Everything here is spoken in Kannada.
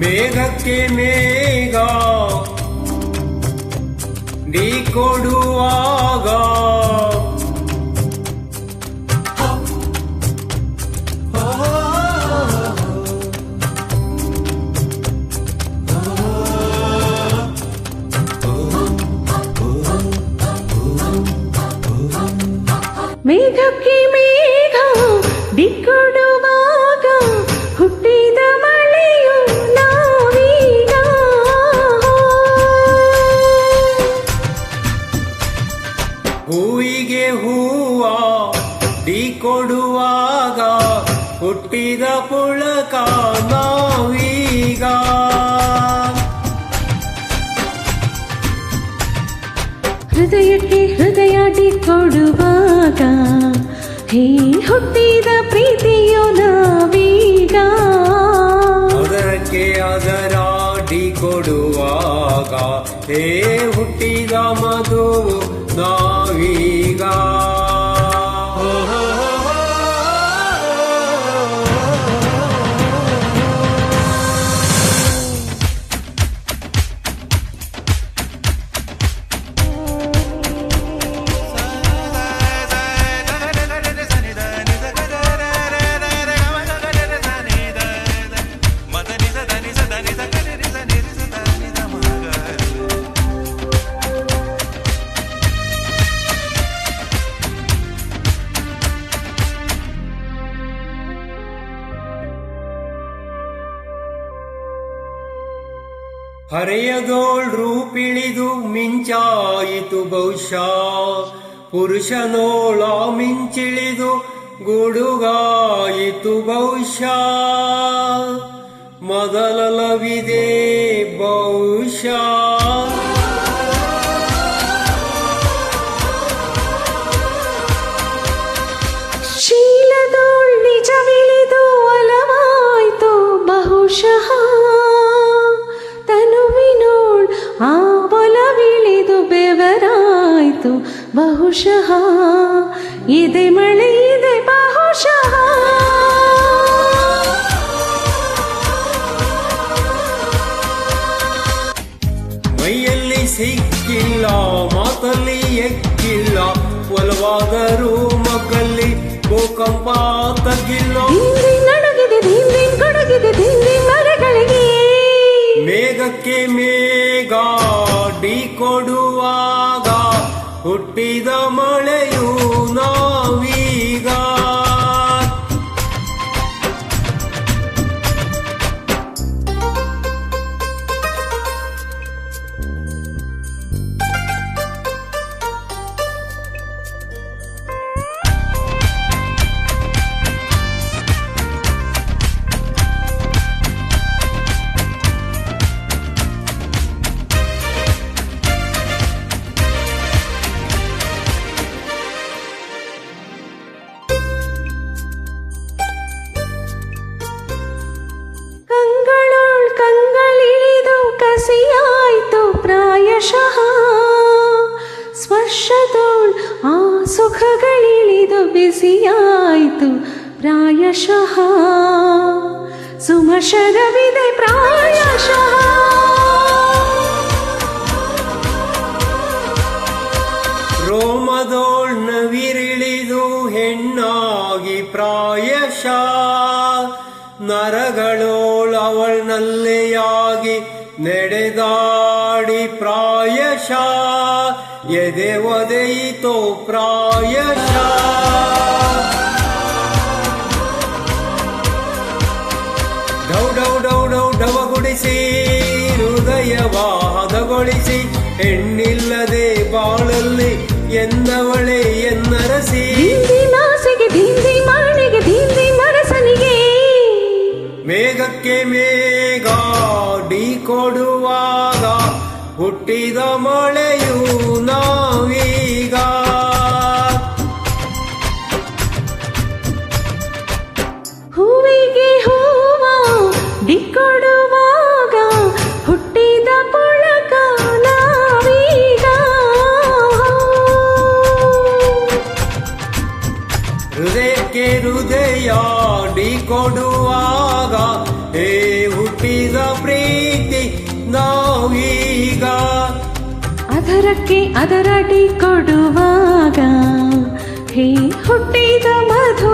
ಮೇಘಕ್ಕೆ ಮೇಘ ಢೀ ಕೊಡುವಾಗ ಮೇಘಕ್ಕೆ ಮೇಘ ಢೀ ಕೊಡುವಾಗ ಹುಟ್ಟಿದ ಮಳೆಯು ನಾವೀಗ. ಹೂವಿಗೆ ಹೂವ ಢೀ ಕೊಡುವಾಗ ಹುಟ್ಟಿದ ಪುಳಕ ನಾವೀಗ. ಹೃದಯಕ್ಕೆ ಹೃದಯ ಢೀ ಕೊಡುವಾಗ ಹೇ ಹುಟ್ಟಿದ ಪ್ರೀತಿಯು ನಾವೀಗ. ಅದಕ್ಕೆ ಅದರ ಢೀ ಕೊಡುವಾಗ ಹೇ ಹುಟ್ಟಿದ ಮಧುವು ನಾವೀಗ. ಹರೆಯದೋಳ್ ರೂಪಿಳಿದು ಮಿಂಚಾಯಿತು ಬಹುಶಃ, ಪುರುಷನೋಳ ಮಿಂಚಿಳಿದು ಗುಡುಗಾಯಿತು ಬಹುಶಃ. ಮೊದಲವಿದೆ ಬಹುಶಃ. ಶೀಲದೋಳ್ ನಿಜವಿಳಿದು ಒಲವಾಯ್ತು ಬಹುಶಃ, ತನುವಿನೋಳ್ ಆ ಒಲವಿಳಿದು ಬೆವರಾಯ್ತು ಬಹುಶಃ. ಇದೆ ಮಳೆ ಇದೆ ಬಹುಶಃ. ಮೈಯಲ್ಲಿ ಸಿಕ್ಕಿಲ್ಲ ಮಾತಲ್ಲಿ ಎಕ್ಕಿಲ್ಲ, ಒಲವಾದರೂ ಮಕ್ಕಲ್ಲಿ ಭೂಕಂಪ ತಗ್ಗಿಲ್ಲ. ನಡಗಿದೆ ದಿಂದಿನ್ ಕೊಡಗಿದೆ ದಿಂದಿನ್ ಮರಗಳಿಗೆ. ಮೇಘಕ್ಕೆ ಮೇಘ ಢೀ ಕೊಡುವಾಗ ಹುಟ್ಟಿದ ಮಳೆಯು ನಾವೀಗ. ಕಂಗಳಿಳಿದು ಕಸಿಯಾಯ್ತು ಪ್ರಾಯಶಃ, ಸ್ಪರ್ಶದೋಳ್ ಆ ಸುಖಗಳಿಳಿದು ಬಿಸಿಯಾಯ್ತು ಪ್ರಾಯಶಃ. ಸುಮಶರವಿದೆ ಪ್ರಾಯಶಃ. ರೋಮದೋಳ್ ನವಿರಿಳಿದು ಹೆಣ್ಣಾಗಿ ಪ್ರಾಯಶಃ, ನರಗಳೋಳ್ ಅವಳ್ನಲ್ಲೆಯಾಗಿ ನಡೆದಾಡಿ ಪ್ರಾಯಶಃ. ಎದೆ ಒದೆಯಿತೋ ಪ್ರಾಯಶಃ. ಡೌ ಡೌ ಡೌ ಡೌ ಡವಗುಡಿಸಿ ಹೃದಯವ ಹದಗೊಳಿಸಿ, ಹೆಣ್ಣಿಲ್ಲದೆ ಬಾಳಲ್ಲಿ ಎಂದವಳೆ ಎನ್ನರಸಿ. ಲಾಸೆಗೆ ದಿಂದಿ ಮಾಣಿಗೆ ದಿಂದಿ ಮರಸನಿಗೆ. ಮೇಘಕ್ಕೆ ಮೇಘ ಢೀ ಕೊಡುವಾಗ ಹುಟ್ಟಿದ ಮಳೆಯು ನಾವೀಗ. ಹೂವಿಗೆ ಹೂವ ಢೀ ಕೊಡುವಾಗ ಹುಟ್ಟಿದ ಪುಳಕ ನಾವೀಗ. ಹೃದಯಕ್ಕೆ ಹೃದಯ ಢೀ ಕೊಡುವಾಗ ಹೇ ಹುಟ್ಟಿದ ಪ್ರೇಮ ಅದರಕ್ಕೆ ಅದರಡಿ ಕೊಡುವಾಗ ಹೇ ಹುಟ್ಟಿದ ಮಧು